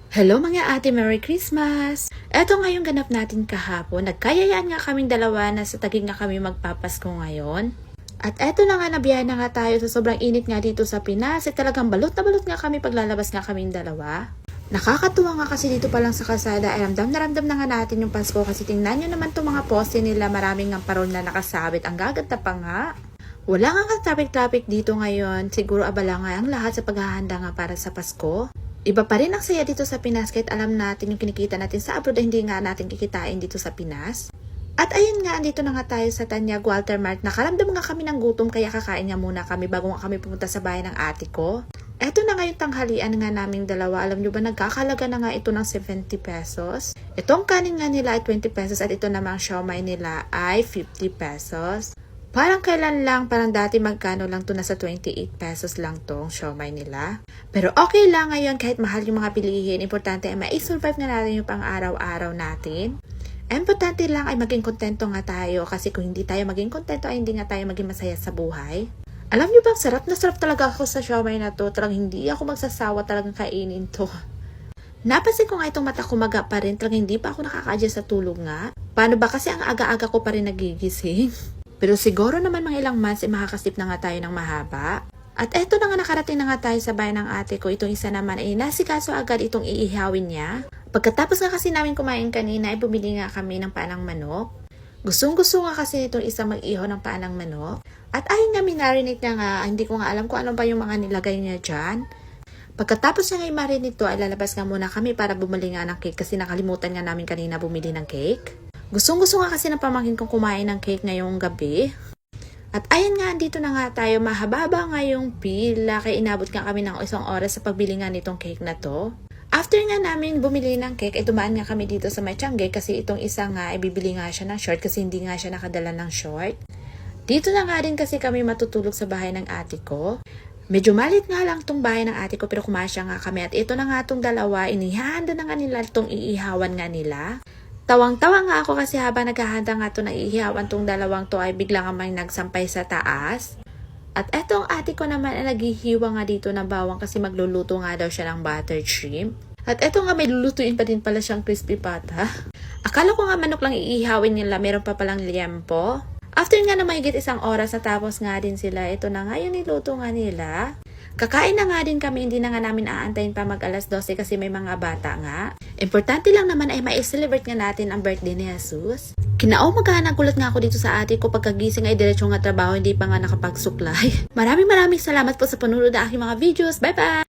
Hello mga ate, Merry Christmas! Eto ngayong ganap natin kahapon, nagkayayaan nga kaming dalawa na sa Taguig nga kami magpapasko ngayon. At eto na nga, nabiyahe na nga tayo sa sobrang init nga dito sa Pinas. Talagang balot na balot nga kami paglalabas nga kaming dalawa. Nakakatuwa nga kasi dito pa lang sa kalsada ay ramdam na nga natin yung Pasko kasi tingnan nyo naman itong mga poste nila, maraming nga parol na nakasabit, ang gaganda pa nga. Wala nga traffic dito ngayon, siguro abala nga ang lahat sa paghahanda nga para sa Pasko. Iba pa rin ang saya dito sa Pinas kahit alam natin yung kinikita natin sa abroad ay hindi nga natin kikitain dito sa Pinas. At ayun nga, andito na nga tayo sa Tanyag Walter Mart. Nakaramdam nga kami ng gutom kaya kakain nga muna kami bago nga kami pumunta sa bahay ng ate ko. Eto na nga yung tanghalian nga naming dalawa. Alam nyo ba, nagkakalaga na nga ito ng 70 pesos. Itong kanin nga nila ay 20 pesos at ito namang siomai nila ay 50 pesos. Parang kailan lang, parang dati magkano lang to, nasa 28 pesos lang tong siomai nila. Pero okay lang ngayon kahit mahal yung mga bilihin. Importante ay ma-survive nga natin yung pang-araw-araw natin. Importante lang ay maging kontento nga tayo kasi kung hindi tayo maging kontento ay hindi nga tayo maging masaya sa buhay. Alam niyo bang sarap na sarap talaga ako sa siomai na to. Talagang hindi ako magsasawa talagang kainin to. Napansin ko nga itong mata ko maga pa rin. Talagang hindi pa ako nakaka-adjust sa tulog nga. Paano ba kasi ang aga-aga ko pa rin nagigising? Pero siguro naman mga ilang months ay makakasip na nga tayo ng mahaba. At eto na nga, nakarating na nga tayo sa bahay ng ate ko. Itong isa naman ay nasikaso agad itong iihawin niya. Pagkatapos nga kasi namin kumain kanina ay bumili nga kami ng paanang manok. Gustong-gusto nga kasi itong isang mag-ihaw ng paanang manok. At ayun nga, minarinate niya nga. Hindi ko nga alam kung ano ba yung mga nilagay niya dyan. Pagkatapos niya nga i-marinate ito, ay lalabas nga muna kami para bumili nga ng cake kasi nakalimutan nga namin kanina bumili ng cake. Gustong-gusto nga kasi ng pamangkin kong kumain ng cake ngayong gabi. At ayun nga, dito na nga tayo, mahaba nga yung pila, kaya inabot nga kami ng 1 oras sa pagbili nga nitong cake na to. After nga namin bumili ng cake, dumaan nga kami dito sa may Tianggay kasi itong isa nga ay bibili nga siya ng short kasi hindi nga siya nakadala ng short. Dito na nga din kasi kami matutulog sa bahay ng ate ko. Medyo malit nga lang tong bahay ng ate ko pero kumasya nga kami at ito na nga tong dalawa, inihanda na nga nila itong iihawan nga nila. Tawang-tawa nga ako kasi habang naghahanda nga ito na iihawan tong dalawang to ay biglang may nagsampay sa taas. At etong ate ko naman ay naghihiwa nga dito ng bawang kasi magluluto nga daw siya ng buttered shrimp. At eto nga, may lulutuin pa din pala siyang crispy pata. Akala ko nga manok lang iihawin nila, meron pa palang liempo. After nga na mahigit 1 oras natapos nga din sila, ito na nga yung niluto nga nila. Kakain na nga din kami, hindi na nga namin aantayin pa mag 12:00 kasi may mga bata nga. Importante lang naman ay ma-celebrate nga natin ang birthday ni Jesus. Kinaumagahan, nagulat nga ako dito sa ate ko pagkagising ay diretso nga trabaho, hindi pa nga nakapagsuklay. Maraming salamat po sa panunod ng aking mga videos. Bye bye!